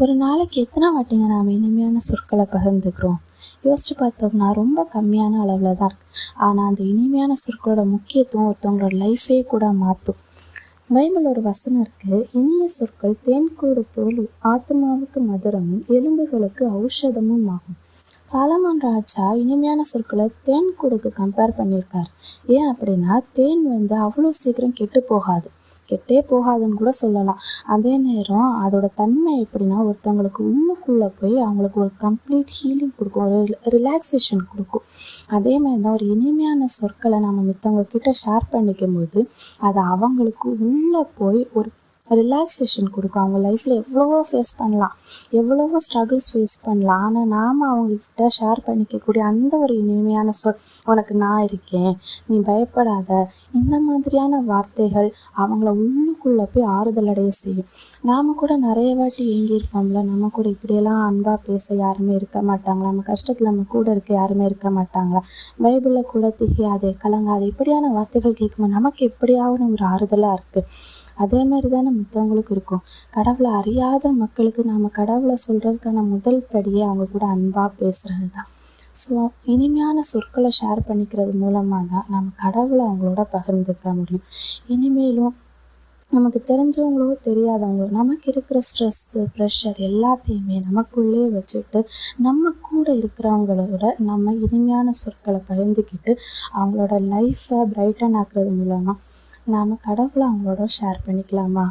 ஒரு நாளைக்கு எத்தனை வாட்டிங்க நாம் இனிமையான சொற்களை பகிர்ந்துக்கிறோம்? யோசிச்சு பார்த்தோம்னா ரொம்ப கம்மியான அளவில் தான் இருக்கு. ஆனால் அந்த இனிமையான சொற்களோட முக்கியத்துவம் ஒருத்தவங்களோட லைஃபே கூட மாற்றும். பைபிள் ஒரு வசனம் இருக்கு, இனிய சொற்கள் தேன்கூடு போல் ஆத்மாவுக்கு மதுரமும் எலும்புகளுக்கு ஔஷதமும் ஆகும். சாலமன் ராஜா இனிமையான சொற்களை தேன் கூடுக்கு கம்பேர் பண்ணியிருக்காரு. ஏன் அப்படின்னா, தேன் அவ்வளோ சீக்கிரம் கெட்டு போகாது, கெட்டே போகாதுன்னு கூட சொல்லலாம். அதே நேரம் அதோட தன்மை எப்படின்னா, ஒருத்தவங்களுக்கு உள்ளுக்குள்ளே போய் அவங்களுக்கு ஒரு கம்ப்ளீட் ஹீலிங் கொடுக்கும், ஒரு ரிலாக்ஸேஷன் கொடுக்கும். அதே மாதிரி தான் ஒரு இனிமையான சொற்களை நம்ம மத்தவங்க கிட்ட ஷேர் பண்ணிக்கும் போது அது அவங்களுக்கு உள்ளே போய் ஒரு ரிலாக்ஸேஷன் கொடுக்கும். அவங்க லைஃப்பில் எவ்வளவோ ஃபேஸ் பண்ணலாம், எவ்வளவோ ஸ்ட்ரகிள்ஸ் ஃபேஸ் பண்ணலாம். ஆனால் நாம் அவங்கக்கிட்ட ஷேர் பண்ணிக்கக்கூடிய அந்த ஒரு இனிமையான சொல், உனக்கு நான் இருக்கேன், நீ பயப்படாத, இந்த மாதிரியான வார்த்தைகள் அவங்கள உள்ளுக்குள்ளே போய் ஆறுதல் அடைய செய்யும். நாம் கூட நிறைய வாட்டி ஏங்கியிருப்போம்ல, நம்ம கூட இப்படியெல்லாம் அன்பாக பேச யாருமே இருக்க மாட்டாங்களா, நம்ம கஷ்டத்தில் நம்ம கூட இருக்க யாருமே இருக்க மாட்டாங்களா, பைபிளில் கூட திகையாதே கலங்காதே இப்படியான வார்த்தைகள் கேட்கும்போது நமக்கு எப்படியாவது ஒரு ஆறுதலாக இருக்குது. அதே மாதிரி தானே மற்றவங்களுக்கு இருக்கும். கடவுளை அறியாத மக்களுக்கு நாம் கடவுளை சொல்கிறதுக்கான முதல் படியே அவங்க கூட அன்பாக பேசுகிறது தான். ஸோ இனிமையான சொற்களை ஷேர் பண்ணிக்கிறது மூலமாக தான் நம்ம கடவுளை அவங்களோட பகிர்ந்துக்க முடியும். இனிமேலும் நமக்கு தெரிஞ்சவங்களோ தெரியாதவங்களோ நமக்கு இருக்கிற ஸ்ட்ரெஸ்ஸு ப்ரெஷர் எல்லாத்தையுமே நமக்குள்ளே வச்சுட்டு நம்ம கூட இருக்கிறவங்களோட நம்ம இனிமையான சொற்களை பகிர்ந்துக்கிட்டு அவங்களோட லைஃப்பை பிரைட்டன் ஆக்குறது மூலமாக நாம் கடவுளை அவங்களோட ஷேர் பண்ணிக்கலாமா?